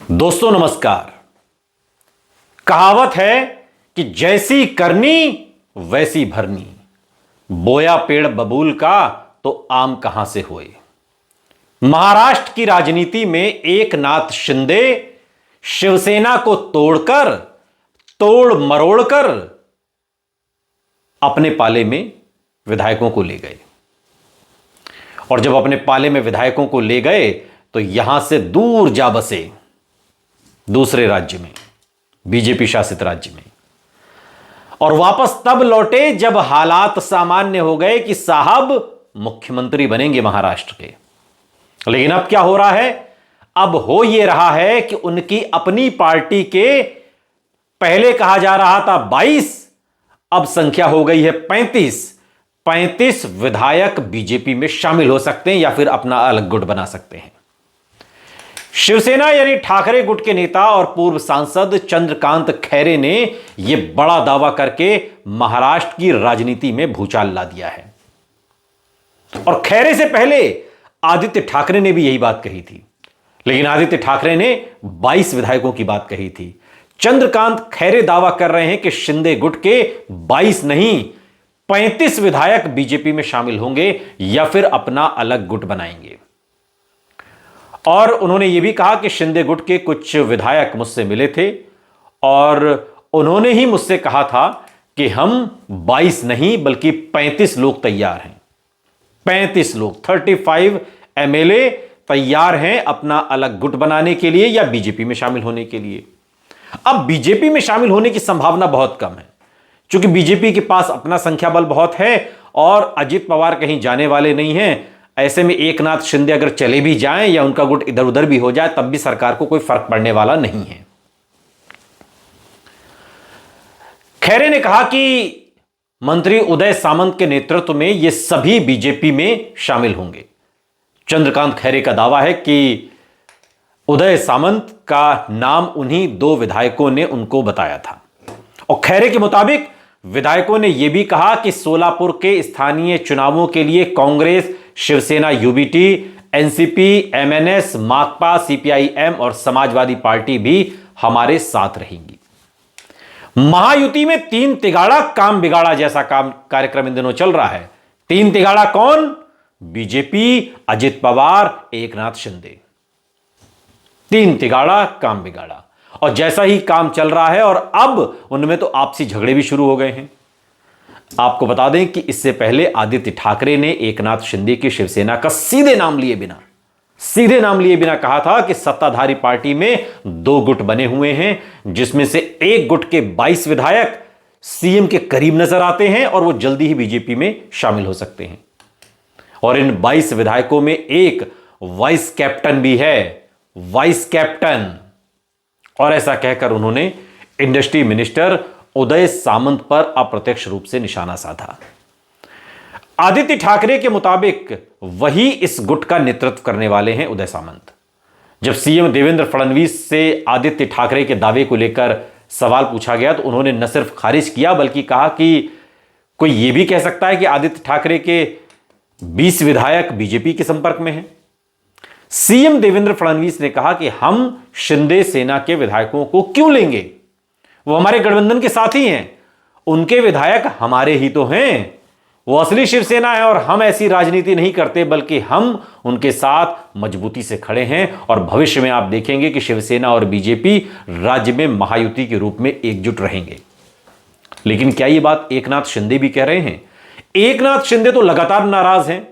दोस्तों नमस्कार। कहावत है कि जैसी करनी वैसी भरनी, बोया पेड़ बबूल का तो आम कहां से होए। महाराष्ट्र की राजनीति में एकनाथ शिंदे शिवसेना को तोड़ मरोड़कर अपने पाले में विधायकों को ले गए, और जब अपने पाले में विधायकों को ले गए तो यहां से दूर जा बसे दूसरे राज्य में, बीजेपी शासित राज्य में, और वापस तब लौटे जब हालात सामान्य हो गए कि साहब मुख्यमंत्री बनेंगे महाराष्ट्र के। लेकिन अब क्या हो रहा है? अब हो यह रहा है कि उनकी अपनी पार्टी के पहले कहा जा रहा था 22, अब संख्या हो गई है 35 विधायक बीजेपी में शामिल हो सकते हैं या फिर अपना अलग गुट बना सकते हैं। शिवसेना यानी ठाकरे गुट के नेता और पूर्व सांसद चंद्रकांत खैरे ने यह बड़ा दावा करके महाराष्ट्र की राजनीति में भूचाल ला दिया है। और खैरे से पहले आदित्य ठाकरे ने भी यही बात कही थी, लेकिन आदित्य ठाकरे ने 22 विधायकों की बात कही थी। चंद्रकांत खैरे दावा कर रहे हैं कि शिंदे गुट के 22 नहीं 35 विधायक बीजेपी में शामिल होंगे या फिर अपना अलग गुट बनाएंगे। और उन्होंने यह भी कहा कि शिंदे गुट के कुछ विधायक मुझसे मिले थे और उन्होंने ही मुझसे कहा था कि हम 22 नहीं बल्कि 35 लोग तैयार हैं। 35 लोग 35 एमएलए तैयार हैं अपना अलग गुट बनाने के लिए या बीजेपी में शामिल होने के लिए। अब बीजेपी में शामिल होने की संभावना बहुत कम है, क्योंकि बीजेपी के पास अपना संख्या बल बहुत है और अजित पवार कहीं जाने वाले नहीं हैं। ऐसे में एकनाथ शिंदे अगर चले भी जाएं या उनका गुट इधर उधर भी हो जाए तब भी सरकार को कोई फर्क पड़ने वाला नहीं है। खैरे ने कहा कि मंत्री उदय सामंत के नेतृत्व में ये सभी बीजेपी में शामिल होंगे। चंद्रकांत खैरे का दावा है कि उदय सामंत का नाम उन्हीं 2 विधायकों ने उनको बताया था। और खैरे के मुताबिक विधायकों ने यह भी कहा कि सोलापुर के स्थानीय चुनावों के लिए Congress, Shiv Sena, UBT, NCP, MNS, Makpa, CPIM और समाजवादी पार्टी भी हमारे साथ रहेंगी। महायुति में 3 तिगाड़ा काम बिगाड़ा जैसा कार्यक्रम इन दिनों चल रहा है। 3 तिगाड़ा कौन? बीजेपी, अजित पवार, एकनाथ शिंदे। 3 तिगाड़ा काम बिगाड़ा। और जैसा ही काम चल रहा है और अब उनमें तो आपसी झगड़े भी शुरू हो गए हैं। आपको बता दें कि इससे पहले आदित्य ठाकरे ने एकनाथ शिंदे की शिवसेना का सीधे नाम लिए बिना कहा था कि सत्ताधारी पार्टी में 2 गुट बने हुए हैं, जिसमें से एक गुट के 22 विधायक सीएम के करीब नजर आते हैं और वो जल्दी ही बीजेपी में शामिल हो सकते हैं। और इन 22 विधायकों में एक वाइस कैप्टन भी है, वाइस कैप्टन। और ऐसा कहकर उन्होंने इंडस्ट्री मिनिस्टर उदय सामंत पर अप्रत्यक्ष रूप से निशाना साधा। आदित्य ठाकरे के मुताबिक वही इस गुट का नेतृत्व करने वाले हैं, उदय सामंत। जब सीएम देवेंद्र फडणवीस से आदित्य ठाकरे के दावे को लेकर सवाल पूछा गया तो उन्होंने न सिर्फ खारिज किया बल्कि कहा कि कोई यह भी कह सकता है कि आदित्य ठाकरे के 20 विधायक बीजेपी के संपर्क में हैं। सीएम देवेंद्र फडणवीस ने कहा कि हम शिंदे सेना के विधायकों को क्यों लेंगे, वो हमारे गठबंधन के साथी हैं, उनके विधायक हमारे ही तो हैं, वो असली शिवसेना है और हम ऐसी राजनीति नहीं करते बल्कि हम उनके साथ मजबूती से खड़े हैं। और भविष्य में आप देखेंगे कि शिवसेना और बीजेपी राज्य में महायुति के रूप में एकजुट रहेंगे। लेकिन क्या ये बात एकनाथ शिंदे भी कह रहे हैं? एकनाथ शिंदे तो लगातार नाराज हैं,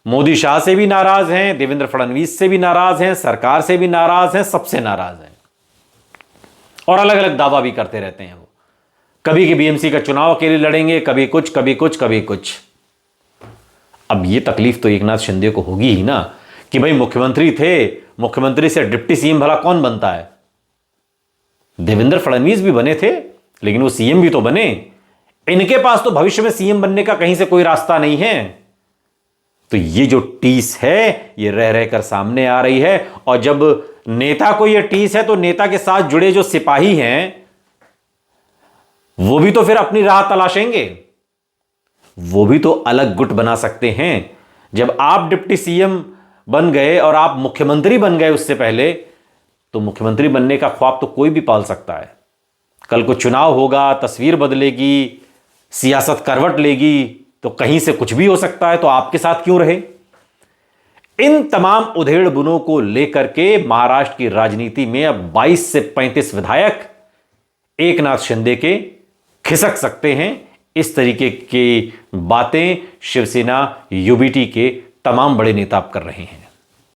मोदी शाह से भी नाराज हैं, देवेंद्र फडणवीस से भी नाराज हैं, सरकार से भी नाराज हैं, सबसे नाराज हैं और अलग अलग दावा भी करते रहते हैं। वो कभी कि बीएमसी का चुनाव के लिए लड़ेंगे, कभी कुछ। अब ये तकलीफ तो एकनाथ शिंदे को होगी ही ना कि भाई मुख्यमंत्री थे, मुख्यमंत्री से डिप्टी सीएम भला कौन बनता है? देवेंद्र फडणवीस भी बने थे लेकिन वो सीएम भी तो बने। इनके पास तो भविष्य में सीएम बनने का कहीं से कोई रास्ता नहीं है। तो ये जो टीस है ये रह रहकर सामने आ रही है। और जब नेता को ये टीस है तो नेता के साथ जुड़े जो सिपाही हैं वो भी तो फिर अपनी राह तलाशेंगे, वो भी तो अलग गुट बना सकते हैं। जब आप डिप्टी सीएम बन गए और आप मुख्यमंत्री बन गए उससे पहले, तो मुख्यमंत्री बनने का ख्वाब तो कोई भी पाल सकता है। कल को चुनाव होगा, तस्वीर बदलेगी, सियासत करवट लेगी, तो कहीं से कुछ भी हो सकता है, तो आपके साथ क्यों रहे? इन तमाम उधेड़ बुनों को लेकर के महाराष्ट्र की राजनीति में अब 22 से 35 विधायक एकनाथ शिंदे के खिसक सकते हैं। इस तरीके की बातें शिवसेना यूबीटी के तमाम बड़े नेता अब कर रहे हैं।